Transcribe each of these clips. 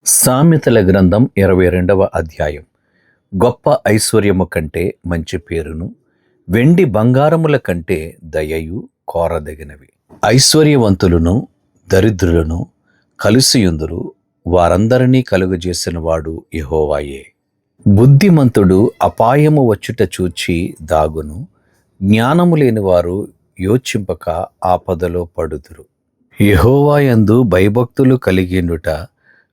సామెతల గ్రంథం 22వ అధ్యాయం. గొప్ప ఐశ్వర్యము కంటే మంచి పేరును, వెండి బంగారముల కంటే దయయు కోరదగినవి. ఐశ్వర్యవంతులను దరిద్రులను కలిసియుందురు, వారందరినీ కలుగజేసిన వాడు యెహోవాయే. బుద్ధిమంతుడు అపాయము వచ్చుట చూచి దాగును, జ్ఞానము లేనివారు యోచింపక ఆపదలో పడుదురు. యెహోవాయందు భయభక్తులు కలిగిండుట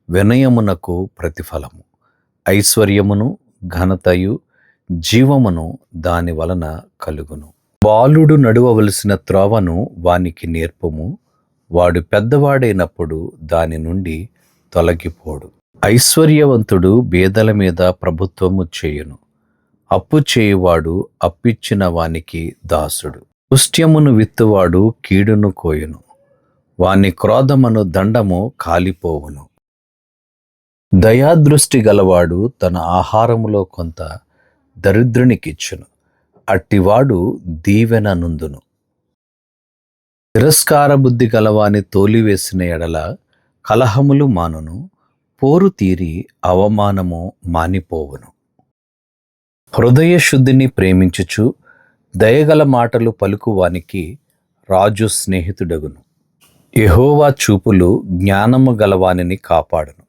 వినయమునకు ప్రతిఫలము. ఐశ్వర్యమును ఘనతయు జీవమును దాని వలన కలుగును. బాలుడు నడువవలసిన త్రోవను వానికి నేర్పుము, వాడు పెద్దవాడైనప్పుడు దాని నుండి తొలగిపోడు. ఐశ్వర్యవంతుడు బీదల మీద ప్రభుత్వము చేయును, అప్పు చేయువాడు అప్పిచ్చిన వానికి దాసుడు. పుష్ట్యమును విత్తువాడు కీడును కోయును, వాని క్రోధమును దండము కాలిపోవును. దయాదృష్టి గలవాడు తన ఆహారములో కొంత దరిద్రునికిచ్చును, అట్టివాడు దీవెన నుందును. తిరస్కార బుద్ధి గలవాని తోలివేసిన ఎడల కలహములు మానును, పోరు తీరి అవమానము మానిపోవును. హృదయ శుద్ధిని ప్రేమించుచు దయగల మాటలు పలుకువానికి రాజు స్నేహితుడగును. యెహోవా చూపులు జ్ఞానము గలవానిని కాపాడును,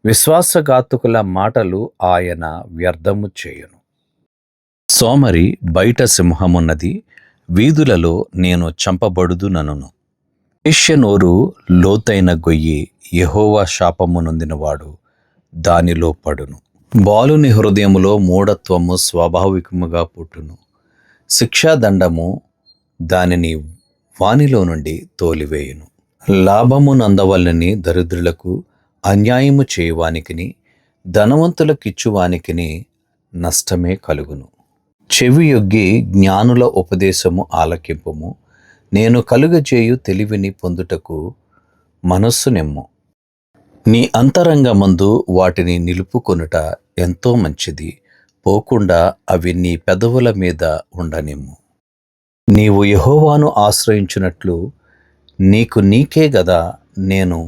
విశ్వాసఘాతుకుల మాటలు ఆయన వ్యర్థము చేయును. సోమరి బయట సింహమున్నది, వీధులలో నేను చంపబడుదునను. వేశ్యనోరు లోతైన గొయ్యి, యెహోవా శాపము నొందినవాడు దానిలో పడును. బాలుని హృదయములో మూఢత్వము స్వాభావికముగా పుట్టును, శిక్షాదండము దానిని వానిలో నుండి తోలివేయును. లాభము నందవల్లని దరిద్రులకు, అన్యాయము చేయువానికిని ధనవంతులకిచ్చువానికిని నష్టమే కలుగును. చెవియొగ్గి జ్ఞానుల ఉపదేశము ఆలకింపుము, నేను కలుగజేయు తెలివిని పొందుటకు మనస్సు నెమ్ము. నీ అంతరంగమందు వాటిని నిలుపుకొనుట ఎంతో మంచిది, పోకుండా అవి నీ పెదవుల మీద ఉండనిమ్ము. నీవు యెహోవాను ఆశ్రయించున్నట్లు నీకే గదా నేను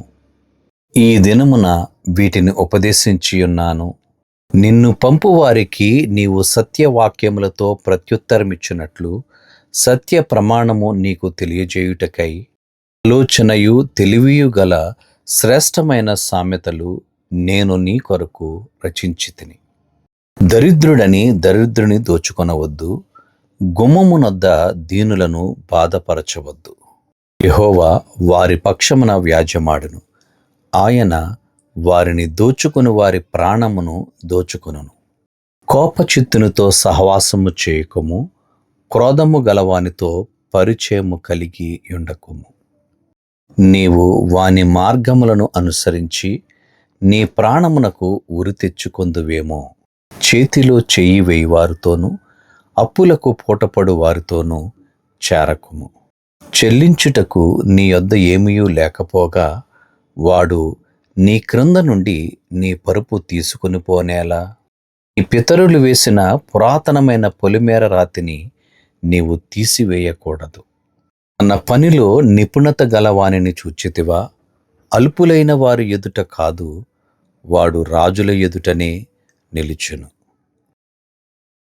ఈ దినమున వీటిని ఉపదేశించియున్నాను. నిన్ను పంపువారికి నీవు సత్యవాక్యములతో ప్రత్యుత్తరమిచ్చున్నట్లు సత్య ప్రమాణము నీకు తెలియజేయుటకై ఆలోచనయు తెలివియు గల శ్రేష్టమైన సామెతలు నేను నీ కొరకు రచించితిని. దరిద్రుడని దరిద్రుని దోచుకొనవద్దు, గుమ్మమునొద్ద దీనులను బాధపరచవద్దు. యెహోవా వారి పక్షమున వ్యాజ్యమాడును, ఆయన వారిని దోచుకుని వారి ప్రాణమును దోచుకొనును. కోపచిత్తునితో సహవాసము చేయకము, క్రోధము గలవానితో పరిచయము కలిగి ఉండకుము. నీవు వాని మార్గములను అనుసరించి నీ ప్రాణమునకు ఉరి తెచ్చుకొందువేమో. చేతిలో చెయ్యి వేయువారితోనూ అప్పులకు పూటపడు వారితోనూ చేరకుము. చెల్లించుటకు నీ యొద్ద ఏమీయూ లేకపోగా వాడు నీ క్రింద నుండి నీ పరుపు తీసుకుని పోనేలా? నీ పితరులు వేసిన పురాతనమైన పొలిమేర రాతిని నీవు తీసివేయకూడదు. తన పనిలో నిపుణత గలవానిని చూచితివా? అల్పులైన వారి ఎదుట కాదు, వాడు రాజుల ఎదుటనే నిలుచును.